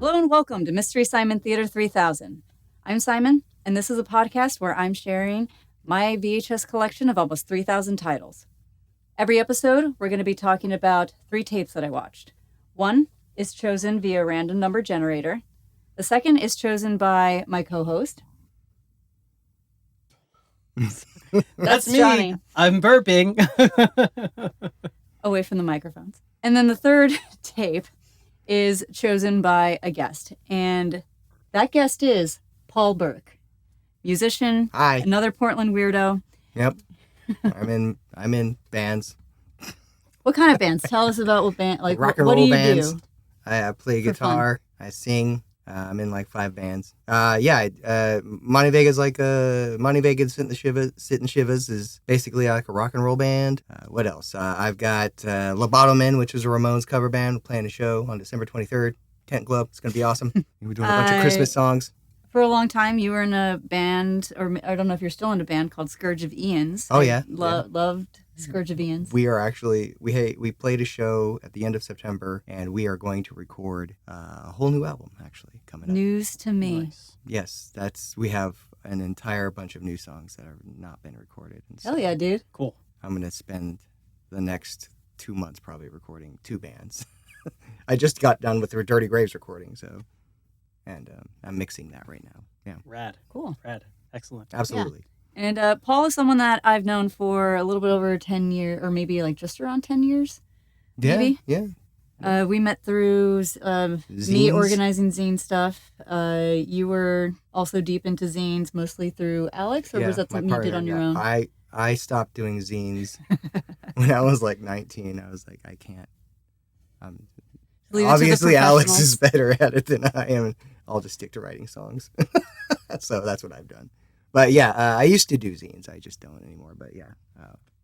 Hello and welcome to Mystery Simon Theater 3000. I'm Simon, and this is a podcast where I'm sharing my VHS collection of almost 3,000 titles. Every episode, we're going to be talking about 3 tapes that I watched. One is chosen via random number generator. The second is chosen by my co-host. That's me. Johnny. I'm burping. Away from the microphones. And then the third tape is chosen by a guest. And that guest is Paul Burke, musician. Hi. Another Portland weirdo. Yep. I'm in bands. What kind of bands? Tell us about what band. Like, rock and what roll do you bands. do? I play For guitar. I sing. I'm in like 5 bands. Monty Vega's like Monty Vega's Sitting Shivas is basically like a rock and roll band. What else? I've got Loboto Men, which is a Ramones cover band. We're playing a show on December 23rd. Tent Club. It's gonna be awesome. We're doing a bunch of Christmas songs. For a long time, you were in a band, or I don't know if you're still in a band called Scourge of Ians. Oh yeah, Loved Scourge of Ians. We are actually we played a show at the end of September, and we are going to record a whole new album actually coming up. News to me. Nice. Yes, we have an entire bunch of new songs that have not been recorded. And Hell yeah, dude. Cool. I'm going to spend the next 2 months probably recording 2 bands. I just got done with the Dirty Graves recording, and I'm mixing that right now. Yeah. Rad. Cool. Rad. Excellent. Absolutely. And Paul is someone that I've known for a little bit over 10 years, or maybe like just around 10 years. Maybe. Yeah. We met through me Zines. organizing zine stuff. You were also deep into zines, mostly through Alex, or was that my something you did partner, on your yeah. own? I stopped doing zines when I was like 19. I was like, I can't. Leave it to the Obviously, Alex is professionals. better at it than I am. I'll just stick to writing songs. So that's what I've done. But yeah, I used to do zines. I just don't anymore. But yeah,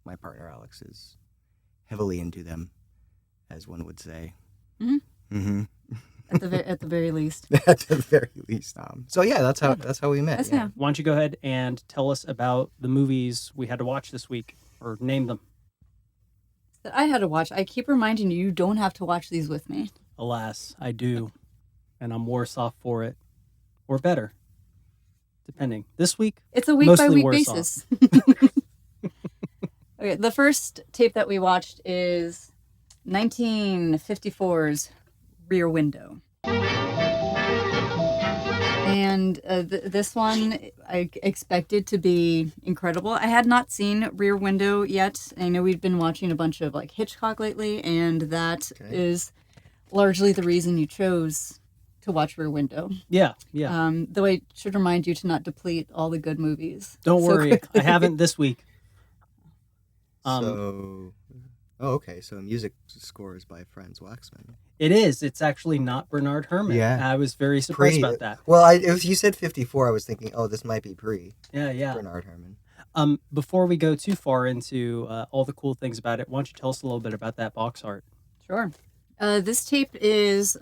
my partner Alex is heavily into them, as one would say. Mm-hmm. Mm-hmm. At the very least. At the very least. So yeah, that's how we met. That's yeah. how. Why don't you go ahead and tell us about the movies we had to watch this week, or name them. That I had to watch. I keep reminding you don't have to watch these with me. Alas, I do. And I'm worse off for it. Or better. Depending. This week, It's a week mostly by week worse basis. Okay, the first tape that we watched is 1954's Rear Window. And this one I expected to be incredible. I had not seen Rear Window yet. I know we've been watching a bunch of like Hitchcock lately, and that is largely the reason you chose to watch Rear Window. Yeah. Though I should remind you to not deplete all the good movies. Don't so worry. quickly. I haven't this week. Okay. So music score is by Franz Waxman. It is. It's actually not Bernard Herrmann. Yeah. I was very surprised about that. Well, if you said 54, I was thinking, this might be pre Yeah. Bernard Herrmann. Before we go too far into all the cool things about it, why don't you tell us a little bit about that box art? Sure. This tape is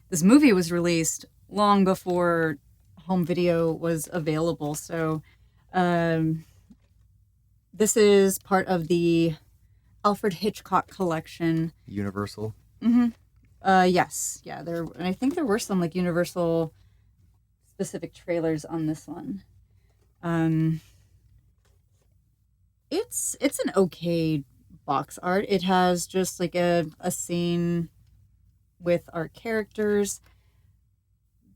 this movie was released long before home video was available. So this is part of the Alfred Hitchcock collection. Universal. Mm-hmm. Yes. Yeah. And I think there were some like Universal specific trailers on this one. It's an okay box art. It has just like a scene with our characters.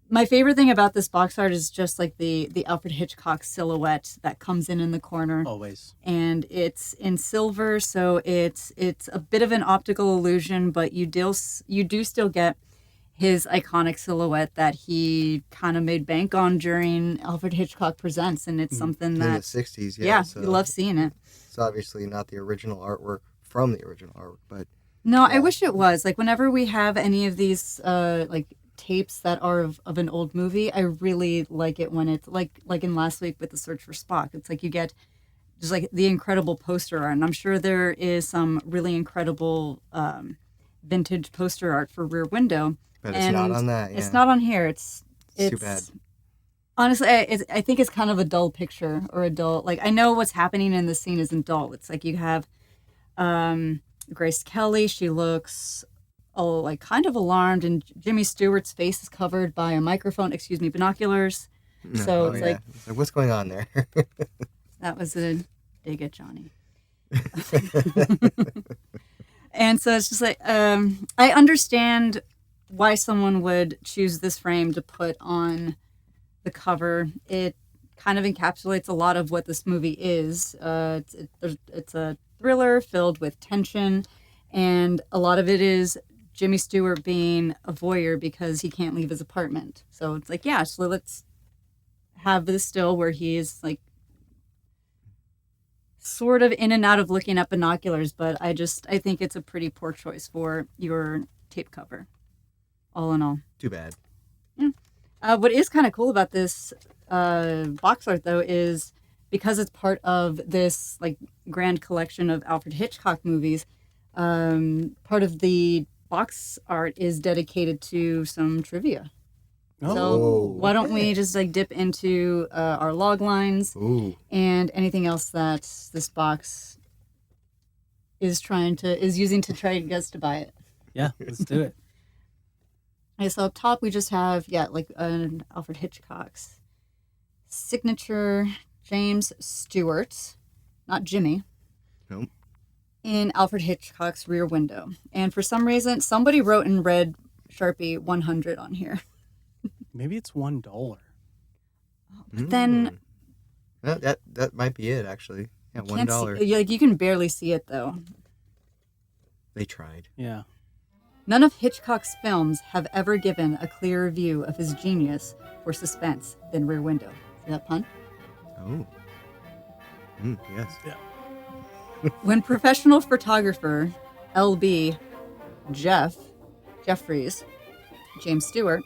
My favorite thing about this box art is just like the Alfred Hitchcock silhouette that comes in the corner. Always. And it's in silver, so it's a bit of an optical illusion, but you do still get his iconic silhouette that he kind of made bank on during Alfred Hitchcock Presents, and it's something In that the 60s, yeah, so you love seeing it. It's obviously not the original artwork from the original artwork, but No, I wish it was. Like whenever we have any of these like tapes that are of an old movie, I really like it when it's like in last week with The Search for Spock. It's like you get just like the incredible poster art, and I'm sure there is some really incredible vintage poster art for Rear Window. But it's not on that. Yeah. It's not on here. It's too bad. Honestly, I think it's kind of a dull picture or a dull. Like I know what's happening in the scene isn't dull. It's like you have Grace Kelly. She looks like kind of alarmed, and Jimmy Stewart's face is covered by a microphone, binoculars. So it's like, what's going on there? that was a dig at Johnny. And so it's just like, I understand why someone would choose this frame to put on the cover. It kind of encapsulates a lot of what this movie is. It's a thriller filled with tension, and a lot of it is Jimmy Stewart being a voyeur because he can't leave his apartment. So it's like, yeah, so let's have this still where he is like sort of in and out of looking at binoculars, but I think it's a pretty poor choice for your tape cover, all in all. Too bad. Yeah. What is kind of cool about this box art, though, is because it's part of this like grand collection of Alfred Hitchcock movies, part of the box art is dedicated to some trivia. So why don't we just like dip into our log lines and anything else that this box is using to try to get us to buy it. Yeah, let's do it. Okay, so up top we just have like an Alfred Hitchcock's signature, James Stewart, not Jimmy. Nope. In Alfred Hitchcock's Rear Window, and for some reason somebody wrote in red Sharpie 100 on here. Maybe it's $1. But then that might be it, actually. Yeah, $1. You can barely see it, though. They tried. Yeah. None of Hitchcock's films have ever given a clearer view of his genius for suspense than Rear Window. See that pun? Oh. Yes. Yeah. When professional photographer L.B. Jeffries, James Stewart,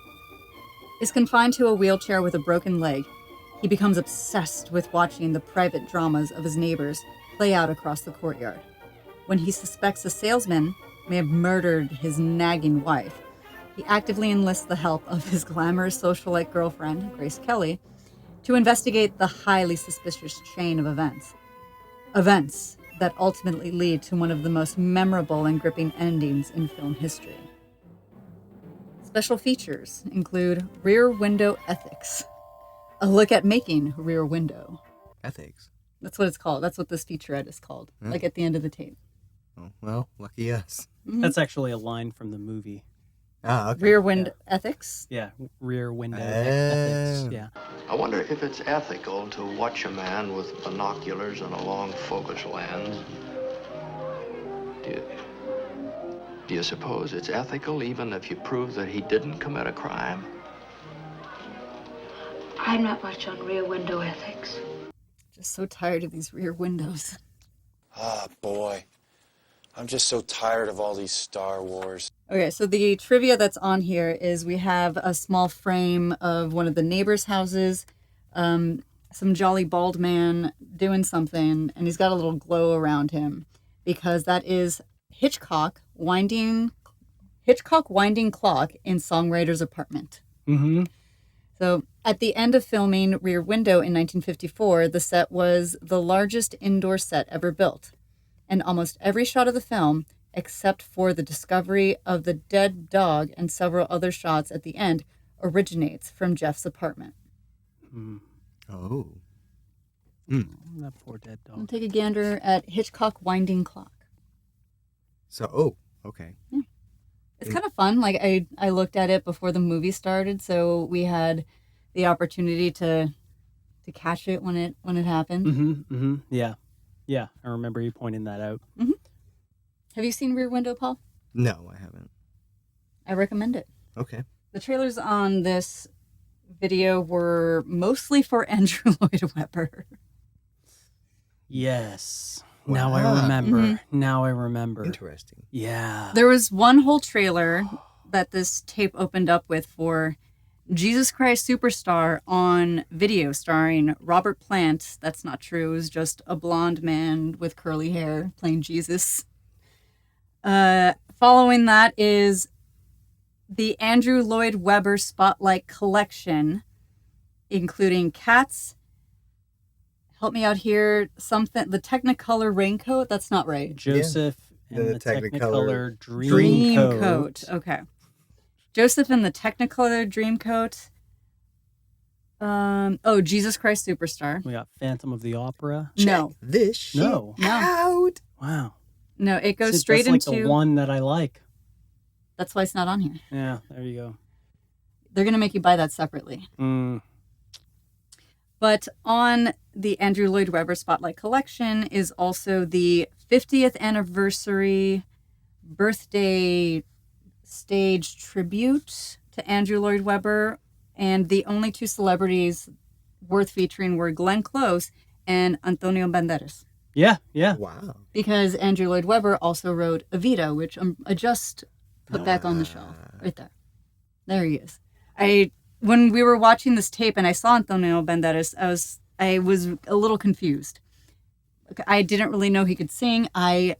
is confined to a wheelchair with a broken leg, he becomes obsessed with watching the private dramas of his neighbors play out across the courtyard. When he suspects a salesman may have murdered his nagging wife, he actively enlists the help of his glamorous socialite girlfriend, Grace Kelly, to investigate the highly suspicious chain of events. Events that ultimately lead to one of the most memorable and gripping endings in film history. Special features include Rear Window Ethics, a look at making Rear Window. Ethics. That's what it's called. That's what this featurette is called, like at the end of the tape. Oh, well, lucky us. Mm-hmm. That's actually a line from the movie. Ah, okay. Rear Window Ethics? Yeah, Rear Window Ethics. Yeah. I wonder if it's ethical to watch a man with binoculars and a long focus lens. Do you suppose it's ethical even if you prove that he didn't commit a crime? I'm not much on Rear Window Ethics. Just so tired of these rear windows. Ah, boy. I'm just so tired of all these Star Wars. Okay, so the trivia that's on here is we have a small frame of one of the neighbors' houses, some jolly bald man doing something, and he's got a little glow around him because that is Hitchcock winding clock in songwriter's apartment. Mm-hmm. So at the end of filming Rear Window in 1954, the set was the largest indoor set ever built. And almost every shot of the film, except for the discovery of the dead dog and several other shots at the end, originates from Jeff's apartment. Mm. Oh. That poor dead I'll dog. take a gander at Hitchcock winding clock. So, okay. It's kind of fun. Like I looked at it before the movie started, so we had the opportunity to catch it when it happened. Mm-hmm. Mm-hmm. Yeah. Yeah. I remember you pointing that out. Mm-hmm. Have you seen Rear Window, Paul? No, I haven't. I recommend it. Okay. The trailers on this video were mostly for Andrew Lloyd Webber. Yes. Wow. Now I remember. Mm-hmm. Now I remember. Interesting. Yeah. There was one whole trailer that this tape opened up with for Jesus Christ Superstar on video starring Robert Plant. That's not true. It was just a blonde man with curly hair playing Jesus. Following that is the Andrew Lloyd Webber Spotlight Collection, including Cats. Help me out here. Something. The Technicolor Raincoat. That's not right. Joseph in the Technicolor Dream Dreamcoat. Coat. Okay. Joseph in the Technicolor Dreamcoat. Jesus Christ Superstar. We got Phantom of the Opera. No. This shit No. out. Wow. No, it goes See, straight that's into... like the one that I like. That's why it's not on here. Yeah, there you go. They're going to make you buy that separately. Mm. But on the Andrew Lloyd Webber Spotlight Collection is also the 50th anniversary birthday stage tribute to Andrew Lloyd Webber. And the only two celebrities worth featuring were Glenn Close and Antonio Banderas. Yeah, yeah. Wow. Because Andrew Lloyd Webber also wrote Evita, which I just put back on the shelf. Right there. There he is. When we were watching this tape and I saw Antonio Banderas, I was a little confused. I didn't really know he could sing. I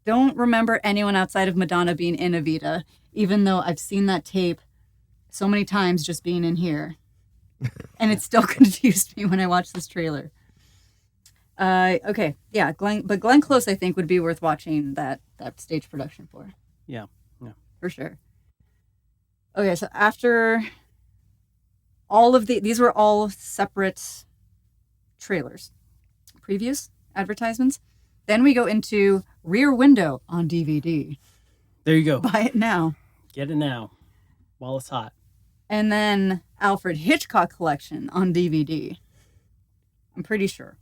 don't remember anyone outside of Madonna being in Evita, even though I've seen that tape so many times just being in here. And it still confused me when I watched this trailer. Okay, yeah, Glenn Close, I think, would be worth watching that stage production for. Yeah. For sure. Okay, so after all of these were all separate trailers, previews, advertisements. Then we go into Rear Window on DVD. There you go. Buy it now. Get it now while it's hot. And then Alfred Hitchcock Collection on DVD. I'm pretty sure.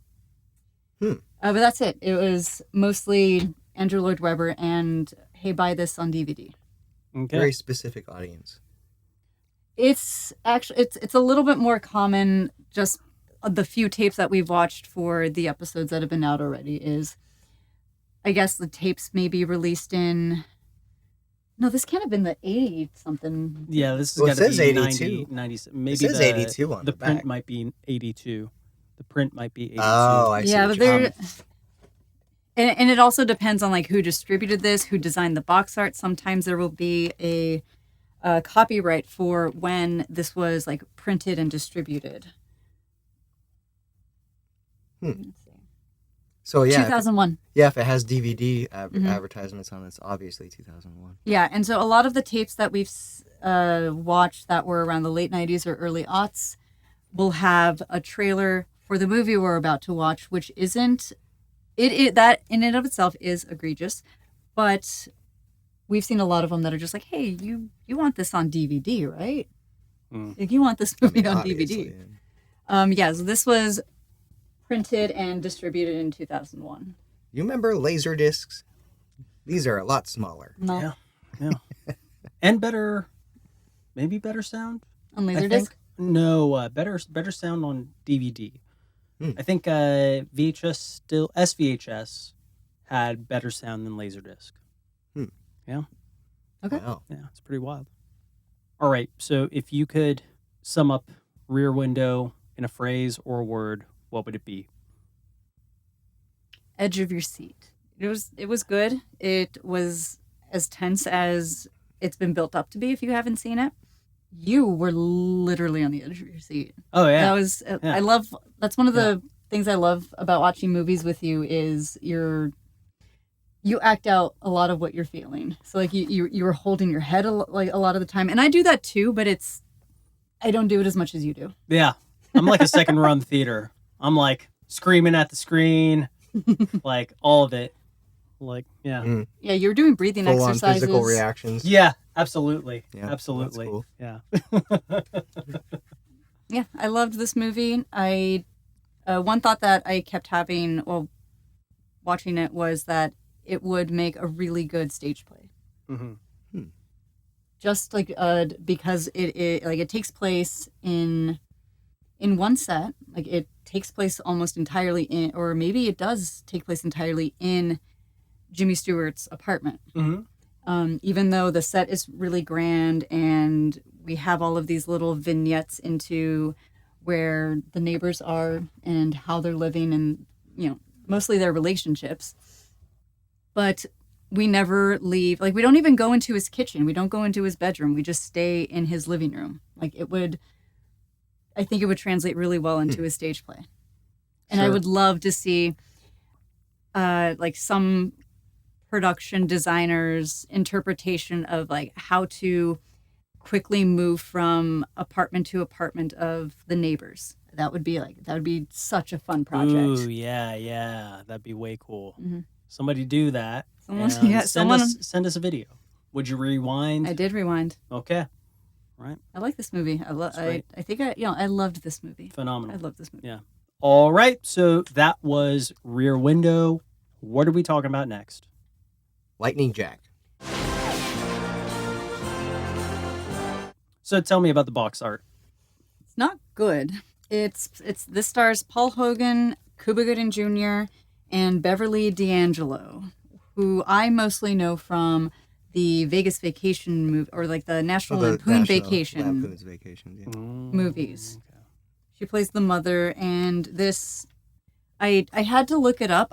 But that's it. It was mostly Andrew Lloyd Webber and hey, buy this on DVD. Okay. Very specific audience. It's actually it's a little bit more common. Just the few tapes that we've watched for the episodes that have been out already is, I guess the tapes may be released in. No, this can't have been the 80 something. Yeah, this is Well, it got to says be 82. 90, maybe It says 82 on the print back. might be 82. The print might be 82. Oh, I see. Yeah, what but you're they're. And it also depends on like who distributed this, who designed the box art. Sometimes there will be a copyright for when this was like printed and distributed. So yeah, 2001. if it has DVD advertisements on it, it's obviously 2001. Yeah, and so a lot of the tapes that we've watched that were around the late 90s or early aughts will have a trailer for the movie we're about to watch, which isn't that in and of itself is egregious, but we've seen a lot of them that are just like, hey, you want this on DVD, right? Like, you want this movie on DVD. Yeah. So this was printed and distributed in 2001. You remember laser discs? These are a lot smaller. No, Yeah. And maybe better sound on I think. Laserdisc? No, better sound on DVD. I think SVHS had better sound than Laserdisc. Yeah. Okay. Wow. Yeah, it's pretty wild. All right, so if you could sum up Rear Window in a phrase or a word, what would it be? Edge of your seat. It was good. It was as tense as it's been built up to be. If you haven't seen it, you were literally on the edge of your seat. Oh yeah, That was. I love. That's one of the things I love about watching movies with you is you act out a lot of what you're feeling. So like you were holding your head a lot of the time, and I do that too. But I don't do it as much as you do. Yeah, I'm like a second run theater. I'm like screaming at the screen, like all of it. Like yeah, Yeah, you're doing breathing Full on exercises. physical reactions. yeah, absolutely, Yeah, absolutely, that's cool. yeah. Yeah, I loved this movie. One thought that I kept having while watching it was that it would make a really good stage play. Mm-hmm. Just like because it takes place in one set. Like it takes place almost entirely in, or maybe it does take place entirely in Jimmy Stewart's apartment. Mm-hmm. Even though the set is really grand and we have all of these little vignettes into where the neighbors are and how they're living and, mostly their relationships. But we never leave. Like, we don't even go into his kitchen. We don't go into his bedroom. We just stay in his living room. Like, I think it would translate really well into his stage play. And I Sure. would love to see, some production designer's interpretation of like how to quickly move from apartment to apartment of the neighbors. That would be such a fun project. Ooh, yeah. That'd be way cool. Mm-hmm. Somebody do that. Someone, Send us a video. Would you rewind? I did rewind. Okay. Right. I like this movie. I think I loved this movie. Phenomenal. I love this movie. Yeah. All right. So that was Rear Window. What are we talking about next? Lightning Jack. So tell me about the box art. It's not good. This stars Paul Hogan, Cuba Gooding Jr., and Beverly D'Angelo, who I mostly know from the Vegas Vacation movie, or like the National Lampoon's Vacation movies. Okay. She plays the mother, and this, I had to look it up.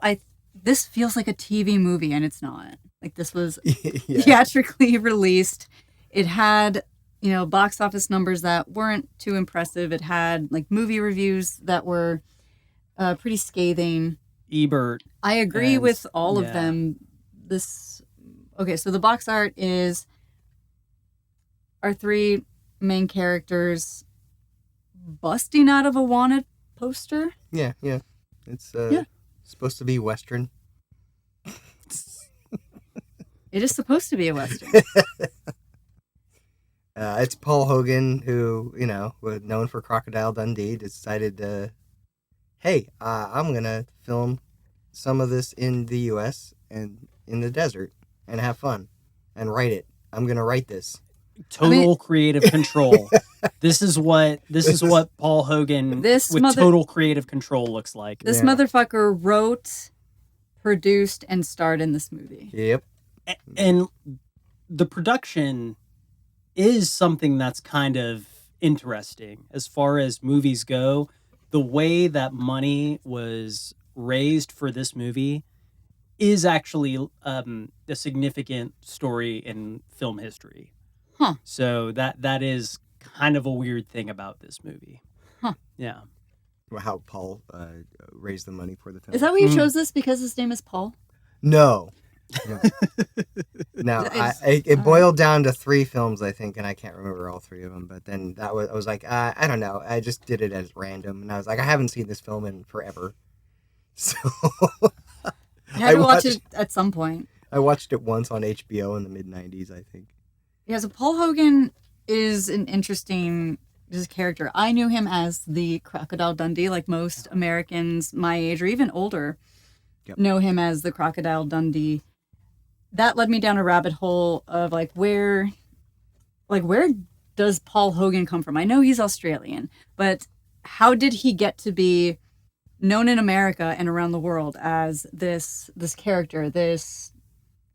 This feels like a TV movie, and it's not. Like, this was theatrically released. It had, box office numbers that weren't too impressive. It had like movie reviews that were pretty scathing. Ebert. I agree with all of them. So the box art is our three main characters busting out of a wanted poster. Yeah. It's supposed to be Western. It is supposed to be a Western. It's Paul Hogan, who, was known for Crocodile Dundee, decided to, hey, I'm going to film some of this in the U.S. and in the desert and have fun and write it. I'm going to write this. Total creative control. This is what Paul Hogan with total creative control looks like. This motherfucker wrote, produced, and starred in this movie. Yep. And the production is something that's kind of interesting as far as movies go. The way that money was raised for this movie is actually a significant story in film history. Huh. So that is kind of a weird thing about this movie. Huh. Yeah. How Paul raised the money for the film. Is that why you chose this? Because his name is Paul? No. No, it boiled down to 3 films, I think, and I can't remember all 3 of them. But then I was like, I don't know. I just did it as random, and I was like, I haven't seen this film in forever, so I had to watch it at some point. I watched it once on HBO in the mid-90s, I think. Yeah, so Paul Hogan is an interesting character. I knew him as the Crocodile Dundee, like most Americans my age or even older know him as the Crocodile Dundee. That led me down a rabbit hole of where does Paul Hogan come from? I know he's Australian, but how did he get to be known in America and around the world as this character, this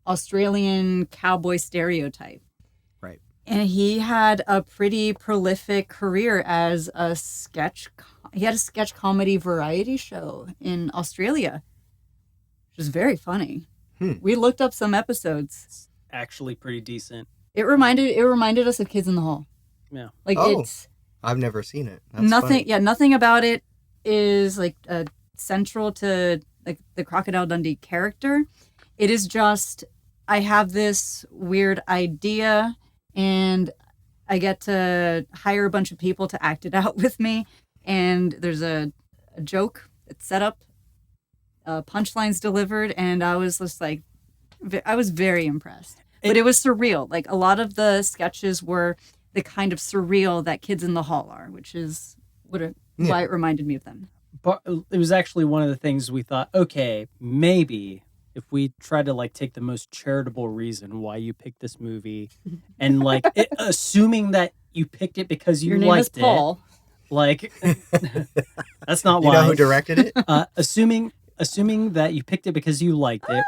Australian cowboy stereotype? Right. And he had a pretty prolific career as he had a sketch comedy variety show in Australia, which is very funny. We looked up some episodes. It's actually pretty decent. It reminded us of Kids in the Hall. Yeah. I've never seen it. That's nothing. funny. Yeah, nothing about it is central to the Crocodile Dundee character. It is just I have this weird idea and I get to hire a bunch of people to act it out with me, and there's a joke that's set up. Punchlines delivered, and I was just I was very impressed. But it was surreal. Like, a lot of the sketches were the kind of surreal that Kids in the Hall are, which is why it reminded me of them. But it was actually one of the things we thought, okay, maybe if we try to take the most charitable reason why you picked this movie, and assuming that you picked it because you Your name liked is Paul. That's not why. You know who directed it? Assuming that you picked it because you liked it,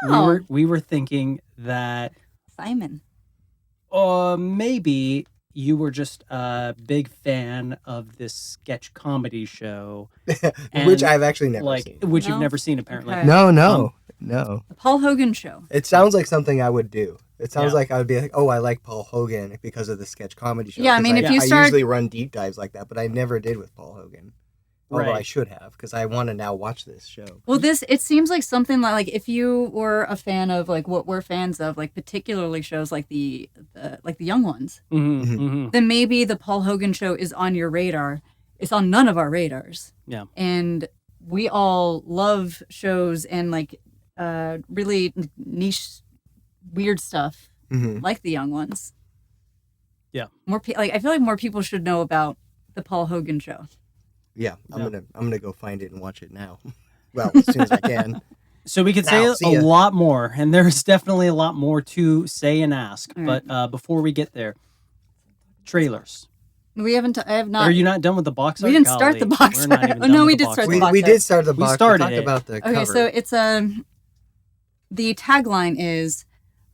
we were thinking that Simon. Maybe you were just a big fan of this sketch comedy show, which I've actually never seen. Which you've never seen, apparently. Okay. No. The Paul Hogan Show. It sounds like something I would do. It sounds like I would be like, oh, I like Paul Hogan because of the sketch comedy show. Yeah, I mean, if you start... I usually run deep dives like that, but I never did with Paul Hogan. Although I Right. should have, because I want to now watch this show. Well, it seems like something like if you were a fan of like what we're fans of, like particularly shows like the young ones, then maybe the Paul Hogan show is on your radar. It's on none of our radars. Yeah. And we all love shows and like really niche, weird stuff like the young ones. Yeah. I feel like more people should know about the Paul Hogan show. Yeah, I'm gonna go find it and watch it now. Well, as soon as I can. So we could Now, say see a ya. lot more, and there's definitely a lot more to say and ask. All right. But before we get there, trailers. We haven't. I have not. Are you not done with the box art? We didn't start the Golly, box we're not art. even Oh, done no, with we the did box start art. the box We art. did start the We box. started talked it. about the Okay, cover. so it's the tagline is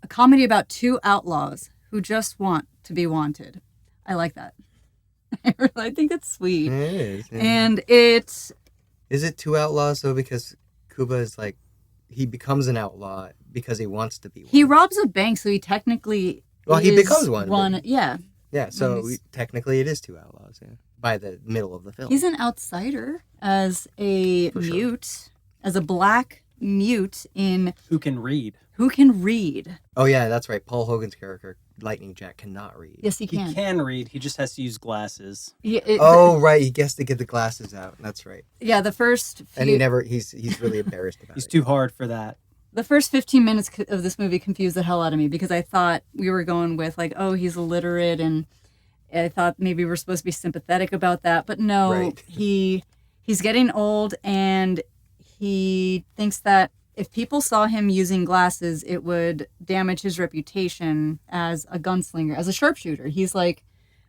a comedy about two outlaws who just want to be wanted. I like that. I think that's sweet. It is. Yeah. And it's Is it two outlaws though? Because Cuba is like, he becomes an outlaw because he wants to be one. he robs a bank, so he technically Well, he is becomes one. Yeah, Yeah, so he's- technically it is two outlaws. Yeah, by the middle of the film. he's an outsider as a For sure. mute, as a black mute in Who can read? who can read. Oh yeah, that's right. Paul Hogan's character, Lightning Jack, cannot read. Yes, he He can. can read. He just has to use glasses. Oh right, he gets to get the glasses out. That's right. Yeah, the first And few, he's really embarrassed about He's it. too hard for that. the first 15 minutes of this movie confused the hell out of me because I thought we were going with like, oh, he's illiterate, and I thought maybe we're supposed to be sympathetic about that, but no, Right. he's getting old, and he thinks that if people saw him using glasses, it would damage his reputation as a gunslinger, as a sharpshooter. He's like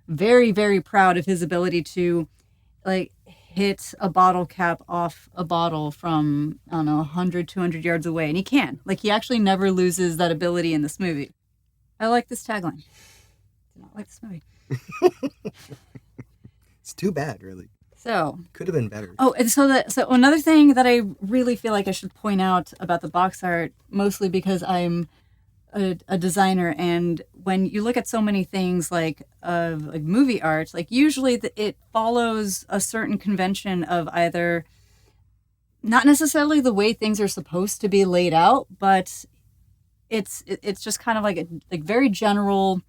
very, very proud of his ability to like hit a bottle cap off a bottle from, I don't know, 100, 200 yards away. And he can. Like, he actually never loses that ability in this movie. I like this tagline. I not like this movie. It's too bad, really. So, Could have been better. oh, and so another thing that I really feel like I should point out about the box art, mostly because I'm a designer, and when you look at so many things like movie art, like usually it follows a certain convention of either not necessarily the way things are supposed to be laid out, but it's just kind of like very general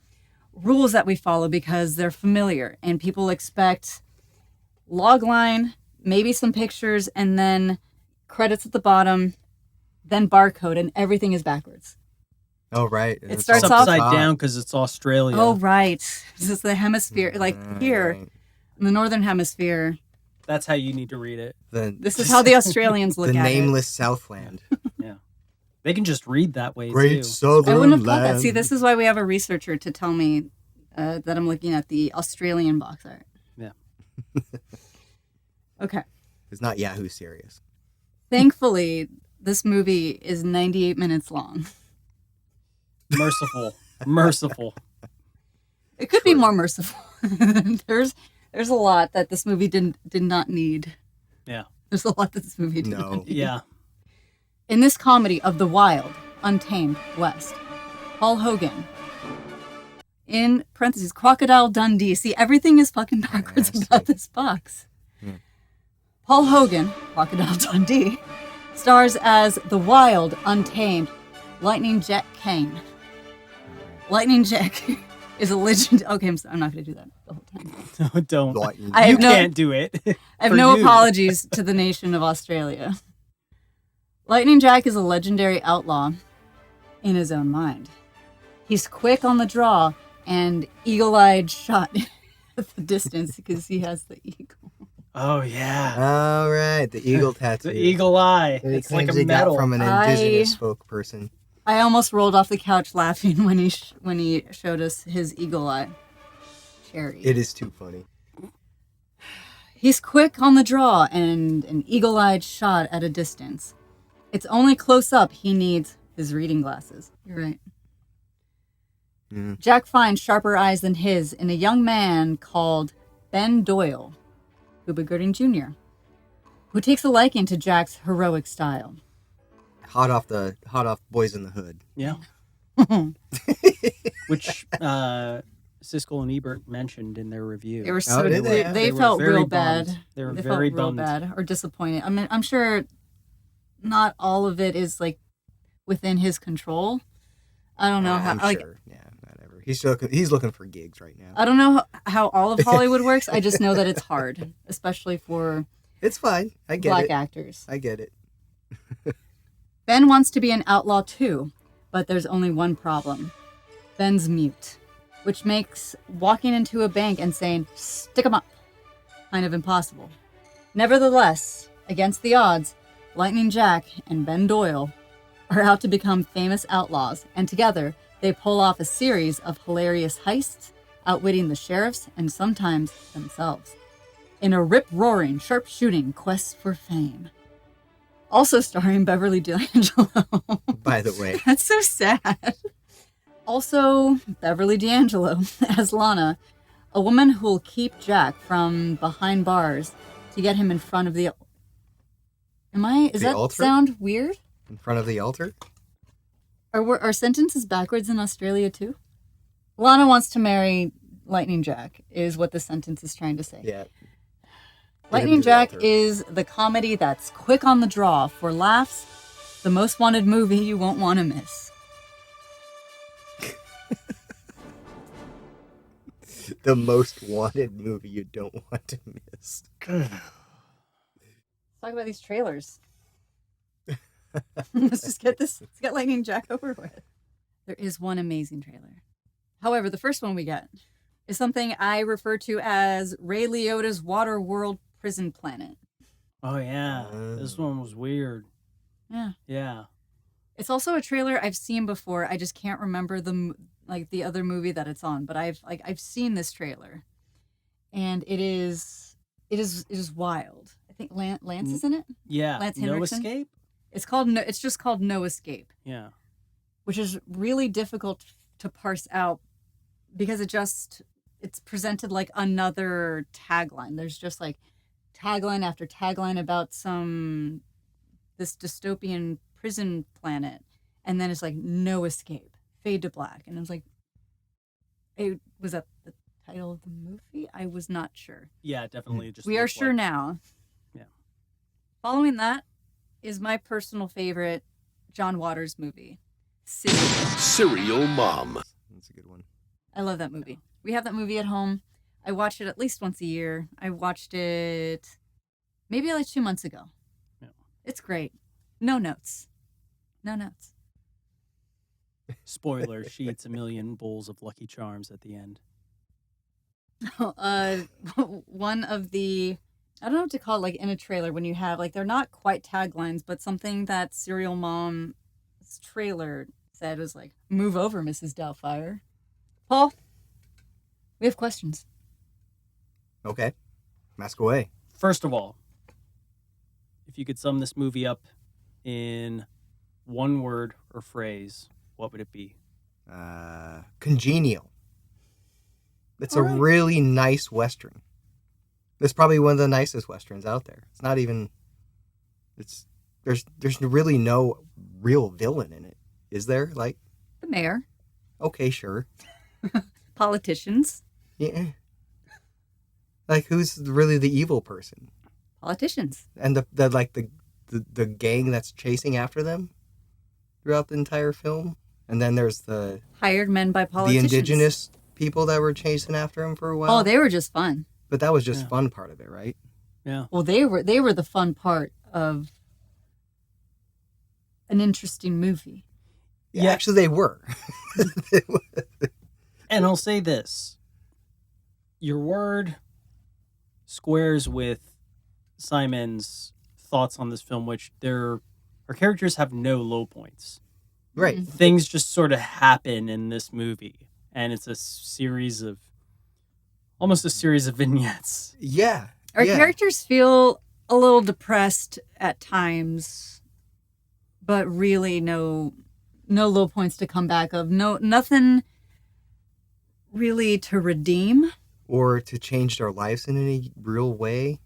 rules that we follow because they're familiar and people expect log line, maybe some pictures, and then credits at the bottom, then barcode, and everything is backwards. Oh right. It It's starts It's all off- upside top. down because it's Australia. Oh, right. This is the hemisphere. Like here, Right. in the northern hemisphere, That's how you need to read it. this is how the Australians look the at nameless Southland. Yeah. They can just read that way Great too. it. Southern I wouldn't have thought land. that. See, this is why we have a researcher to tell me that I'm looking at the Australian box art. Yeah. Okay. It's not Yahoo serious. Thankfully, this movie is 98 minutes long. Merciful. Merciful. It could be more merciful. There's a lot that this movie did not need. Yeah. There's a lot that this movie did No. not need. Yeah. In this comedy of the wild, untamed West, Paul Hogan, in parentheses, Crocodile Dundee. See, everything is fucking backwards Nasty. about this box. Paul Hogan, Crocodile Dundee, stars as the wild, untamed Lightning Jack Kane. Lightning Jack is a legend. Okay, I'm not going to do that the whole time. No, don't. Lightning. I You have no- can't do it. I have For no you. apologies to the nation of Australia. Lightning Jack is a legendary outlaw in his own mind. He's quick on the draw and eagle-eyed shot at the distance because he has the eagle. Oh yeah. All right, the eagle tattoo. The eagle eye. That he It's like claims a he got medal. from an indigenous folk person. I almost rolled off the couch laughing when he showed us his eagle eye. Cherry. It is too funny. He's quick on the draw and an eagle-eyed shot at a distance. It's only close up he needs his reading glasses. You're right. Mm. Jack finds sharper eyes than his in a young man called Ben Doyle, Cuba Gooding Jr., who takes a liking to Jack's heroic style. Hot off Boys in the Hood. Yeah. Which Siskel and Ebert mentioned in their review. They were so did they? they were felt very real bummed. bad. They were They very felt real bummed. bad or disappointed. I mean, I'm sure not all of it is like within his control. I don't know how. I'm Like, sure. Yeah, whatever. He's looking for gigs right now. I don't know how all of Hollywood works. I just know that it's hard, especially for It's fine. I get black it. actors. I get it. Ben wants to be an outlaw too, but there's only one problem. Ben's mute, which makes walking into a bank and saying, "Stick 'em up," kind of impossible. Nevertheless, against the odds, Lightning Jack and Ben Doyle are out to become famous outlaws, and together they pull off a series of hilarious heists, outwitting the sheriffs and sometimes themselves, in a rip-roaring, sharp-shooting quest for fame. Also starring Beverly D'Angelo. By the way, That's so sad. Also, Beverly D'Angelo as Lana, a woman who will keep Jack from behind bars to get him in front of the... Does that altar? sound weird? in front of the altar. Are sentences backwards in Australia too? Lana wants to marry Lightning Jack, is what the sentence is trying to say. Yeah. Lightning to the Jack altar. is the comedy that's quick on the draw for laughs, the most wanted movie you won't want to miss. The most wanted movie you don't want to miss. Let's talk about these trailers. Let's get Lightning Jack over with. There is one amazing trailer. However, the first one we get is something I refer to as Ray Liotta's Waterworld Prison Planet. Oh yeah, this one was weird. Yeah. Yeah. It's also a trailer I've seen before. I just can't remember the other movie that it's on, but I've seen this trailer, and it is wild. I think Lance is in it. Yeah. Lance No Henriksen? Escape? It's just called No Escape, Yeah. which is really difficult to parse out because it's presented like another tagline. There's just like tagline after tagline about this dystopian prison planet, and then it's like No Escape, fade to black, and I was like, was that the title of the movie? I was not sure. Yeah, definitely. Just We are looked sure like- now. Yeah. Following that is my personal favorite John Waters movie, Serial. Serial Mom. That's a good one. I love that movie. We have that movie at home. I watch it at least once a year. I watched it maybe like 2 months ago. Yeah. It's great. No notes. No notes. Spoiler: she eats a million bowls of Lucky Charms at the end. One of the, I don't know what to call it, like in a trailer when you have, like, they're not quite taglines, but something that Serial Mom's trailer said was like, "Move over, Mrs. Doubtfire." Paul, we have questions. Okay. Ask away. First of all, if you could sum this movie up in one word or phrase, what would it be? Congenial. It's All a right. really nice Western. It's probably one of the nicest Westerns out there. It's not even... There's really no real villain in it. Is there? Like, The mayor, okay, sure. politicians, Yeah. Like, who's really the evil person? politicians. And the gang that's chasing after them throughout the entire film? And then there's the Hired men by politicians. indigenous people that were chasing after him for a while. Oh, they were just fun. But that was just Yeah. fun part of it, right? Yeah. Well, they were the fun part of an interesting movie. Yeah, actually, they were. And I'll say this. Your word squares with Simon's thoughts on this film, which our characters have no low points. Right. Things just sort of happen in this movie. And it's almost a series of vignettes. Yeah. Our yeah. characters feel a little depressed at times, but really no low points to come back of. Nothing really to redeem. Or to change their lives in any real way,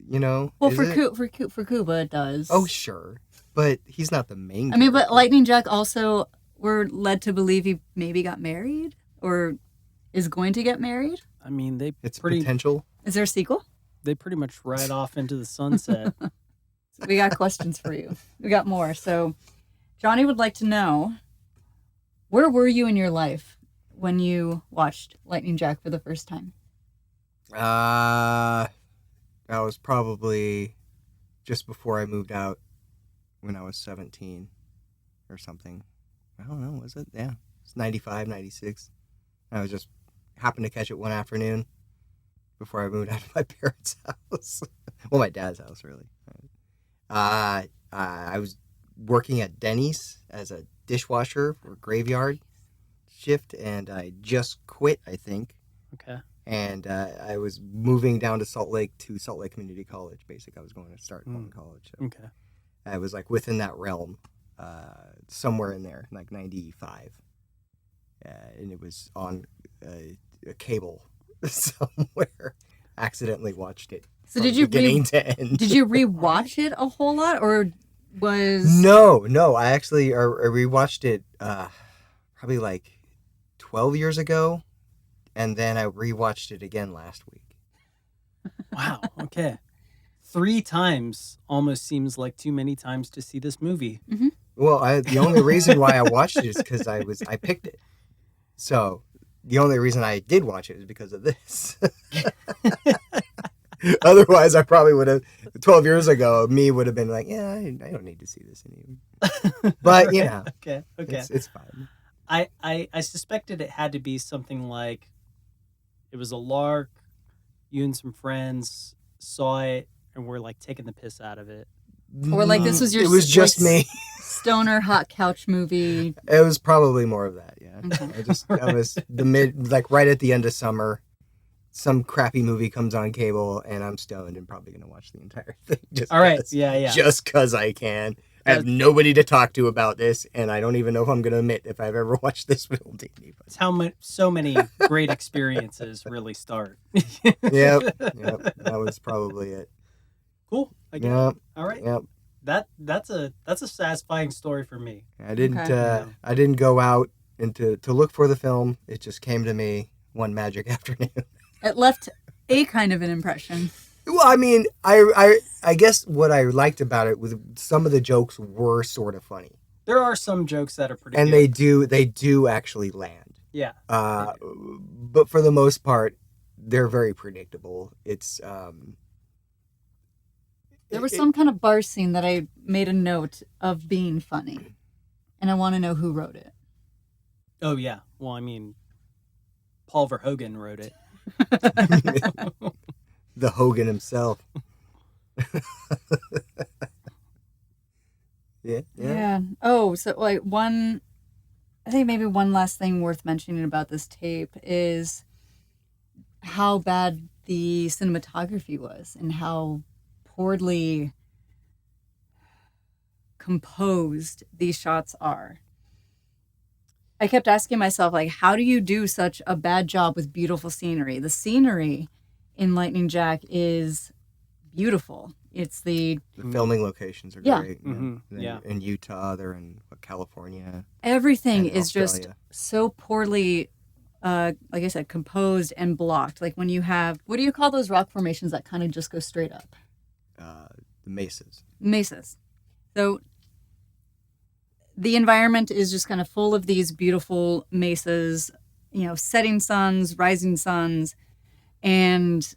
you know? Well, is for it? for Cuba it does. Oh, sure. But he's not the main I mean, but character. Lightning Jack also, we're led to believe he maybe got married, or is going to get married. I mean, It's pretty potential. Is there a sequel? they pretty much ride off into the sunset. We got questions for you. We got more. So Johnny would like to know, where were you in your life when you watched Lightning Jack for the first time? That was probably just before I moved out when I was 17 or something. I don't know, was it? Yeah. It's 95, 96. I was just happened to catch it one afternoon before I moved out of my parents' house. Well, my dad's house, really. I was working at Denny's as a dishwasher for a graveyard shift, and I just quit, I think. Okay. And I was moving down to Salt Lake Community College. Basically, I was going to start going to college. So Okay. I was like within that realm, somewhere in there, like 95. And it was on a cable somewhere. Accidentally watched it. So from did you beginning to end? Did you rewatch it a whole lot, or was No. I actually rewatched it probably like 12 years ago, and then I rewatched it again last week. Wow. Okay. 3 times almost seems like too many times to see this movie. Well, the only reason why I watched it is because I picked it. So the only reason I did watch it is because of this. Otherwise, I probably would have 12 years ago. Me would have been like, yeah, I don't need to see this anymore. But you know, Okay. it's fine. I suspected it had to be something like it was a lark, you and some friends saw it and were like taking the piss out of it. or like this was your It was just like, me. stoner hot couch movie? It was probably more of that. Yeah, Okay. I was right at the end of summer. Some crappy movie comes on cable, and I'm stoned and probably gonna watch the entire thing. All right. Yeah. Just because I can. I have nobody to talk to about this, and I don't even know if I'm gonna admit if I've ever watched this film. It's how so many great experiences really start. Yep. That was probably it. Cool. I get Yep. it. All right. Yep. That's a satisfying story for me. I didn't. Okay. I didn't go out and to look for the film. It just came to me one magic afternoon. It left a kind of an impression. Well, I mean, I guess what I liked about it was some of the jokes were sort of funny, There are some jokes that are pretty and good. they do actually land. Yeah. But for the most part, they're very predictable. It's There was some kind of bar scene that I made a note of being funny, and I want to know who wrote it. Oh yeah. Well, I mean, Paul Verhoeven wrote it. the Hogan himself. Yeah. Oh, so like I think maybe one last thing worth mentioning about this tape is how bad the cinematography was and how poorly composed these shots are. I kept asking myself, like, how do you do such a bad job with beautiful scenery? The scenery in Lightning Jack is beautiful. It's the filming locations are Yeah. great. Mhm. They're Yeah. in Utah, they're in California. everything And is just Australia. so poorly, like I said, composed and blocked. Like when you have, what do you call those rock formations that kind of just go straight up? The mesas. Mesas. So the environment is just kind of full of these beautiful mesas, setting suns, rising suns, and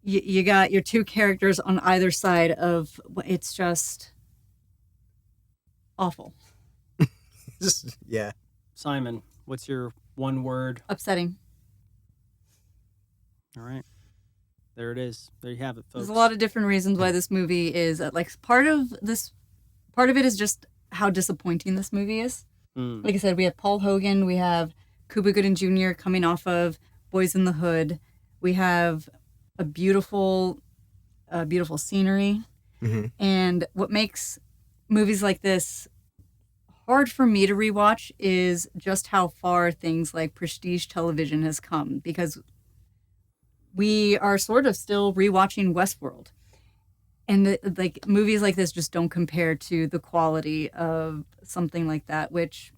you got your two characters on either side of, it's just awful. Yeah. Simon, what's your one word? Upsetting. All right. There it is. There you have it, folks. There's a lot of different reasons why this movie is like part of it is just how disappointing this movie is. Like I said, we have Paul Hogan, we have Cuba Gooding Jr. coming off of Boys in the Hood. We have a beautiful scenery. Mm-hmm. And what makes movies like this hard for me to rewatch is just how far things like prestige television has come, because we are sort of still rewatching Westworld. And like movies like this just don't compare to the quality of something like that, which,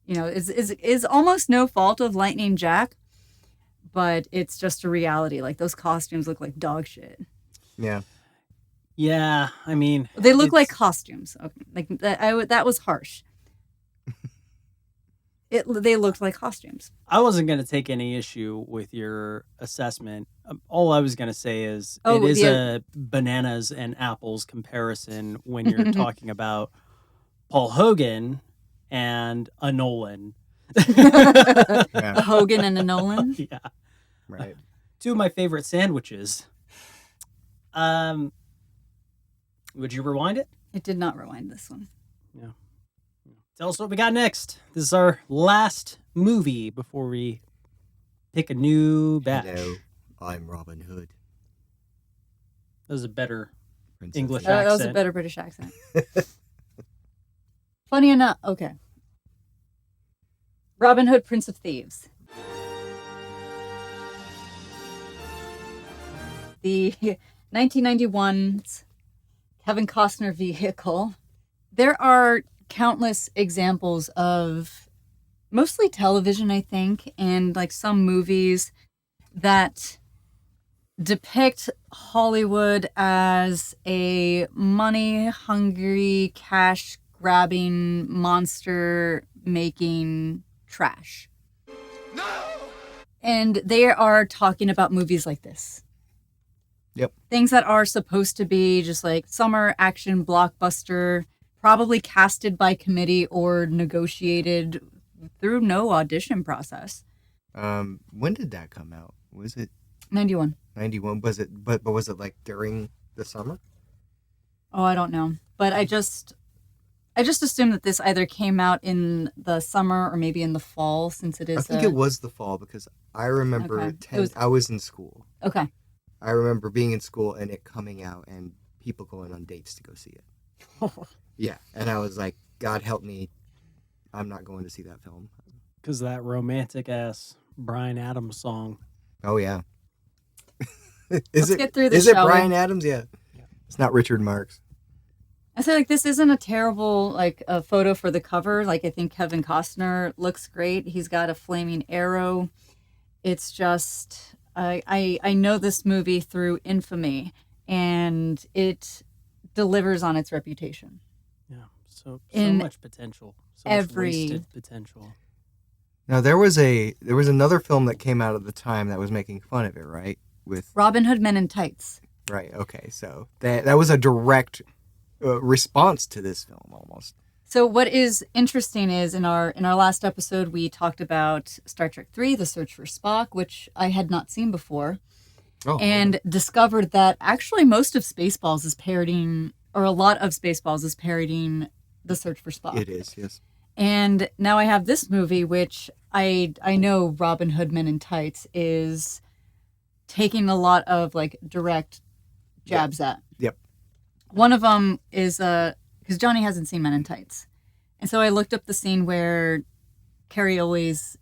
is almost no fault of Lightning Jack. but it's just a reality. Like those costumes look like dog shit. Yeah. Yeah, I mean, They look like it's- costumes. Okay. Like that was harsh. They looked like costumes. I wasn't going to take any issue with your assessment. All I was going to say is Oh, it is the- a bananas and apples comparison when you're talking about Paul Hogan and a Nolan. A Yeah. Hogan and a Nolan. Uh, Yeah. Right. Two of my favorite sandwiches. Would you rewind it? It did not rewind this one. Tell us what we got next. This is our last movie before we pick a new batch. Hello, I'm Robin Hood. That was a better Princess English Leia. That was a accent. better British accent. Funny enough, okay. Robin Hood, Prince of Thieves. The 1991's Kevin Costner vehicle. There are countless examples of mostly television, I think, and like some movies that depict Hollywood as a money-hungry, cash-grabbing, monster-making trash. No! And they are talking about movies like this. Yep. Things that are supposed to be just like summer action blockbuster, probably casted by committee or negotiated through no audition process. When did that come out? Was it 91. 91? Was it? But was it like during the summer? Oh, I don't know. But I just assumed that this either came out in the summer or maybe in the fall, since it is. I think it was the fall because I remember Okay. I was in school. Okay. I remember being in school and it coming out and people going on dates to go see it. Yeah, and I was like, God help me, I'm not going to see that film. Because that romantic ass Bryan Adams song. Oh yeah. Let's get through this, Is it shall we? Bryan Adams? Yeah. It's not Richard Marx. I say like this isn't a terrible like a photo for the cover. Like I think Kevin Costner looks great. He's got a flaming arrow. It's just I know this movie through infamy, and it delivers on its reputation. Yeah. So In much potential. So every- much wasted potential. Now there was another film that came out at the time that was making fun of it, right? With Robin Hood Men in Tights. right, okay, so that was a direct response to this film almost. So what is interesting is in our last episode we talked about Star Trek 3, The Search for Spock, which I had not seen before, Oh, and discovered that actually most of Spaceballs is parodying, or a lot of Spaceballs is parodying The Search for Spock. it is, yes. And now I have this movie, which I know Robin Hood Men in Tights is taking a lot of like direct jabs at. Yep. One of them is because Johnny hasn't seen Men in Tights, and so I looked up the scene where Carrie always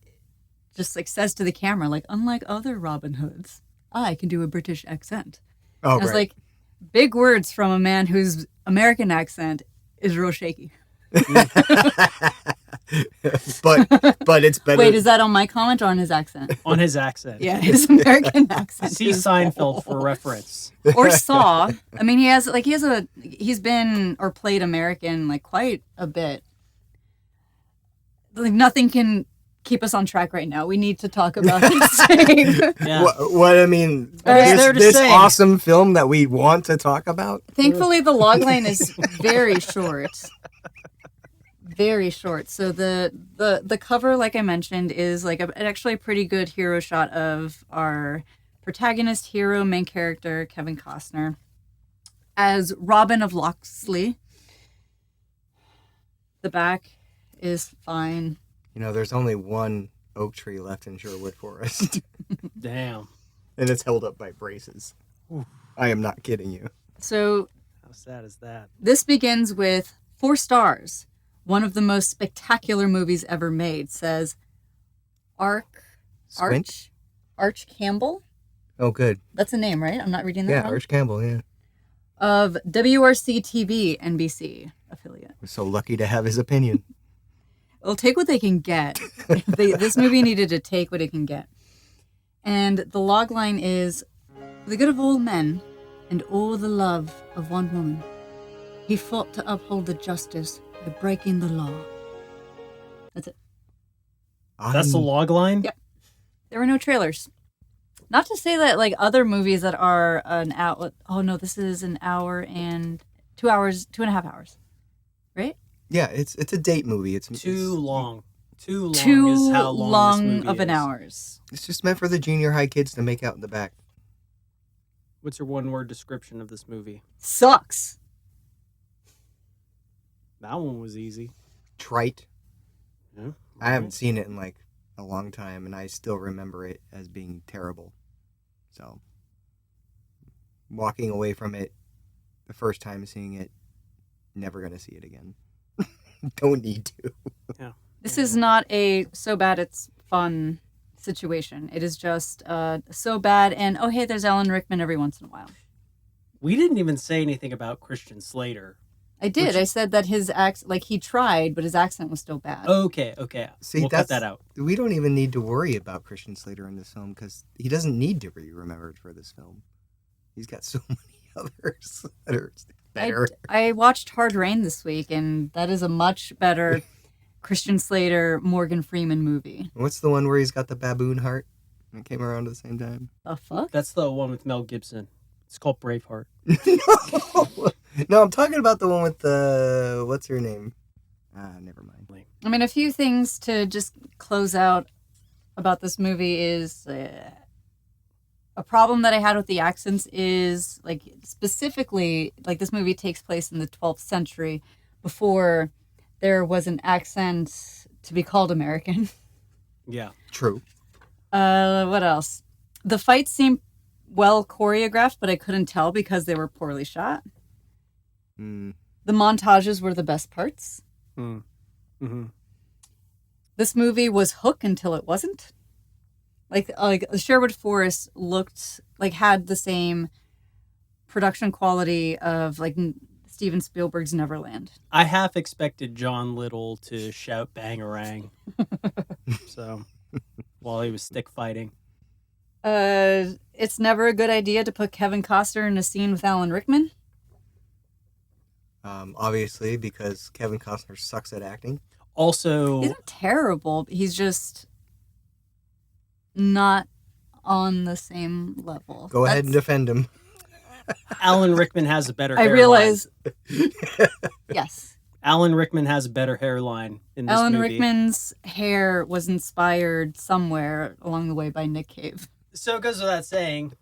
just like says to the camera, like, unlike other Robin Hoods, I can do a British accent. Oh, I was right. like, big words from a man whose American accent is real shaky. but it's better. Wait, is that on my comment or on his accent? On his accent. Yeah, his American accent. See is Seinfeld for awful. reference. Or Saw. I mean, he's been or played American like quite a bit. Like nothing can keep us on track right now. We need to talk about this thing. Yeah. What I mean, All right, there to this say. awesome film that we want to talk about. Thankfully, the logline is very short. Very short. So the cover, like I mentioned, is like actually a pretty good hero shot of our protagonist, hero, main character, Kevin Costner, as Robin of Locksley. The back is fine. You know, there's only one oak tree left in Sherwood Forest, Damn. and it's held up by braces. I am not kidding you. So How sad is that? this begins with 4 stars. One of the most spectacular movies ever made, says Squint? Arch Campbell. Oh, good. That's a name, right? I'm not reading that Yeah, wrong. Arch Campbell. Yeah, Of WRC TV NBC affiliate. we're so lucky to have his opinion. They'll take what they can get. This movie needed to take what it can get. And the log line is, "For the good of all men and all the love of one woman, he fought to uphold the justice by breaking the law." That's it. That's the log line? Yep. There were no trailers. Not to say that like other movies that are an hour. Oh no, this is an hour and 2 hours, 2.5 hours, right? Yeah, it's a date movie. It's Too long. Too long Too is how long this movie of an is. hours. It's just meant for the junior high kids to make out in the back. What's your one-word description of this movie? Sucks. That one was easy. Trite. Yeah. I haven't seen it in like a long time, and I still remember it as being terrible. So, walking away from it the first time seeing it, never gonna see it again. Don't need to. Yeah. This is not a so bad it's fun situation. It is just so bad and oh hey, there's Alan Rickman every once in a while. We didn't even say anything about Christian Slater. I did. I said that his accent, he tried, but his accent was still bad. Okay. See, we'll cut that out. We don't even need to worry about Christian Slater in this film because he doesn't need to be remembered for this film. He's got so many others that are better. I watched Hard Rain this week, and that is a much better Christian Slater, Morgan Freeman movie. What's the one where he's got the baboon heart? It came around at the same time. The fuck? That's the one with Mel Gibson. It's called Braveheart. No, I'm talking about the one with the... What's her name? Never mind. I mean, a few things to just close out about this movie is a problem that I had with the accents is, like, specifically, like, this movie takes place in the 12th century before there was an accent to be called American. Yeah. True. What else? The fights seem well choreographed, but I couldn't tell because they were poorly shot. The montages were the best parts. Mm-hmm. This movie was Hook until it wasn't. Like Sherwood Forest looked like had the same production quality of like Steven Spielberg's Neverland. I half expected John Little to shout "Bangarang," so while he was stick fighting. It's never a good idea to put Kevin Costner in a scene with Alan Rickman. Obviously, because Kevin Costner sucks at acting. Also, He's not terrible. He's just not on the same level. Go ahead and defend him. Alan Rickman has a better I hairline. realize. Yes. Alan Rickman has a better hairline in this Alan movie. Rickman's hair was inspired somewhere along the way by Nick Cave. So it goes without saying.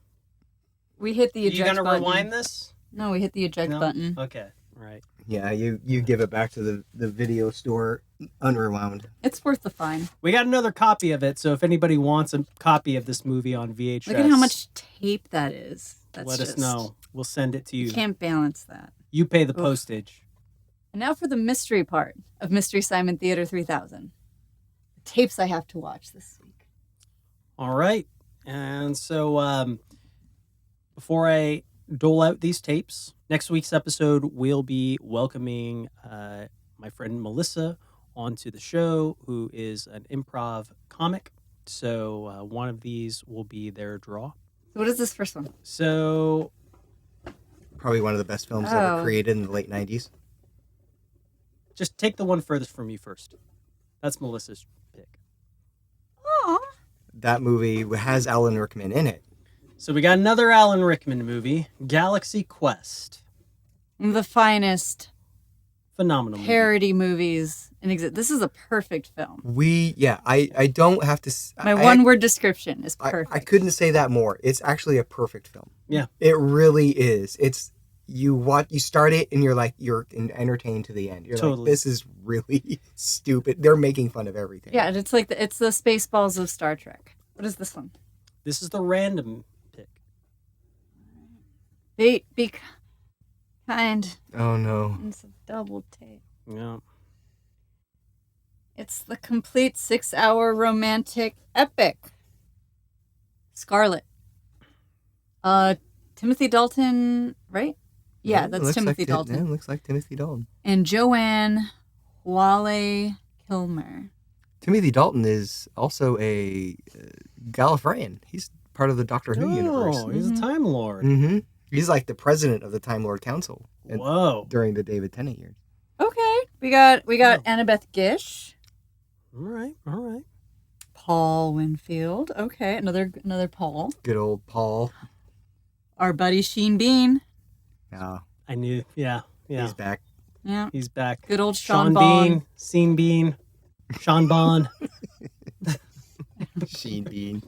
We hit the eject You gonna button. rewind this? No, we hit the eject No? button. Okay, right. Yeah, you give it back to the video store unrewound. It's worth the fine. We got another copy of it, so if anybody wants a copy of this movie on VHS, Look at how much tape that is. let us know. We'll send it to you. You can't balance that. You pay the postage. And now for the mystery part of Mystery Simon Theater 3000. The tapes I have to watch this week. All right. And so before I dole out these tapes, next week's episode, we'll be welcoming my friend Melissa onto the show, who is an improv comic. So one of these will be their draw. So what is this first one? So Probably one of the best films ever created in the late 90s. just take the one furthest from you first. That's Melissa's pick. Aw. That movie has Alan Rickman in it. So we got another Alan Rickman movie, Galaxy Quest. The finest Phenomenal movie. parody movies in existence. This is a perfect film. I don't have to... My one-word description is perfect. I couldn't say that more. It's actually a perfect film. Yeah. It really is. It's... You start it and you're entertained to the end. You're Totally. like, this is really stupid. They're making fun of everything. Yeah, and it's like it's the Spaceballs of Star Trek. What is this one? This is the random pick. Be kind. Oh no. It's a double take. Yeah. It's the complete 6-hour romantic epic. Scarlet. Timothy Dalton, right? Yeah, It that's looks Timothy like Dalton. Yeah, it looks like Timothy Dalton. And Joanne Whalley Kilmer. Timothy Dalton is also a Gallifreyan. He's part of the Doctor Who universe. Oh, he's a Time Lord. Mm-hmm. He's like the president of the Time Lord Council. Whoa. During the David Tennant years. Okay. We got Annabeth Gish. All right. Paul Winfield. Okay, another Paul. Good old Paul. Our buddy Sheen Bean. Oh, I knew. Yeah. he's back. Yeah. He's back. Good old Sean Sean Bond. Bean, Scene Bean, Sean Bond. Sheen Bean.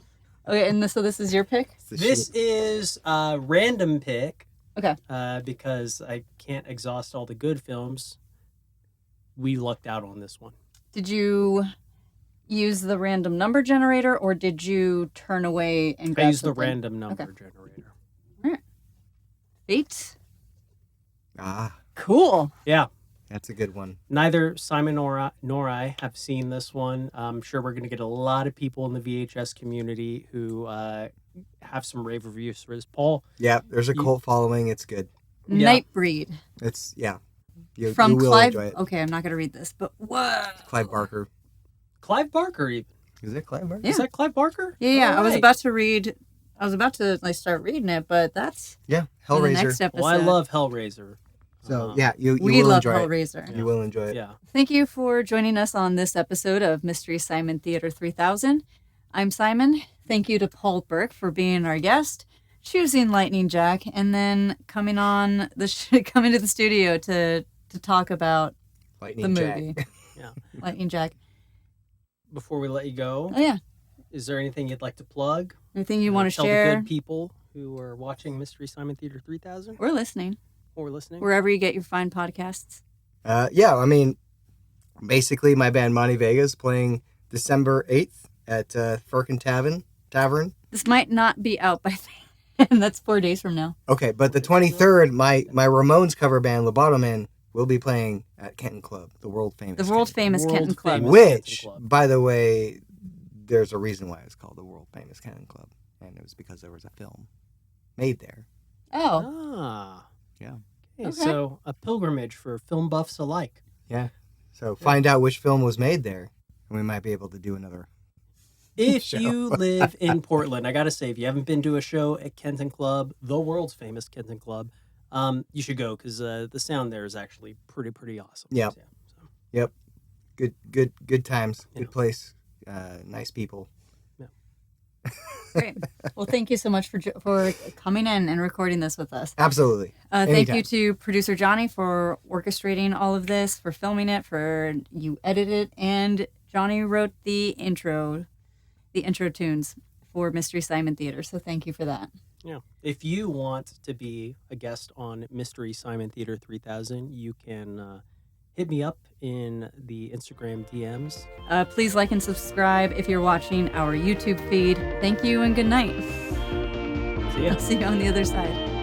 Okay, and so this is your pick? This is a random pick. Okay. Because I can't exhaust all the good films. We lucked out on this one. Did you use the random number generator, or did you turn away and grab I used the something? random number generator. All right. Fate. Ah, Cool. Yeah. that's a good one. Neither Simon nor I have seen this one. I'm sure we're going to get a lot of people in the VHS community who have some rave reviews for this. Paul? Yeah, there's a cult following. It's good. Yeah. Nightbreed. It's, yeah. From you will Clive. enjoy it. Okay, I'm not going to read this, but what? Clive Barker. Clive Barker, even. Is it Clive Barker? Yeah. Is that Clive Barker? Yeah. All I was right. about to like start reading it, but that's Yeah, in the Hellraiser. next episode. Well, I love Hellraiser. So, yeah, you We will love enjoy it. Hellraiser. You will enjoy it. Yeah. Thank you for joining us on this episode of Mystery Simon Theater 3000. I'm Simon. Thank you to Paul Burke for being our guest, choosing Lightning Jack, and then coming to the studio to talk about Lightning the Jack. movie. Yeah. Lightning Jack. Before we let you go, Oh yeah. is there anything you'd like to plug? Anything you want to Tell share the good people who are watching Mystery Simon Theater 3000 or listening, or listening? wherever you get your fine podcasts? Yeah, I mean, basically my band Monty Vegas playing December 8th at Firkin Tavern. This might not be out by then. And that's 4 days from now. Okay, but the 23rd, my Ramones cover band Lobotoman will be playing at Kenton Club, the world famous. The world Kenton famous World Kenton Club. famous. Which, Kenton Club. by the way, there's a reason why it's called the world famous Kenton Club, and it was because there was a film made there. Oh. Ah. Yeah. Okay, Okay. so a pilgrimage for film buffs alike. Yeah. So find out which film was made there, and we might be able to do another. If Show. you live in Portland, I got to say, if you haven't been to a show at Kenton Club, the world's famous Kenton Club, you should go because the sound there is actually pretty awesome. Yep. Yeah, so, Yep. Good times. Yeah. Good place. Nice people. Great. Well, thank you so much for coming in and recording this with us. Absolutely. Thank Anytime. you to producer Johnny for orchestrating all of this, for filming it, for you edited it, and Johnny wrote the intro tunes for Mystery Simon Theater. So thank you for that. yeah. If you want to be a guest on Mystery Simon Theater 3000, you can hit me up in the Instagram DMs. Please like and subscribe if you're watching our YouTube feed. Thank you and good night. See ya. I'll see you on the other side.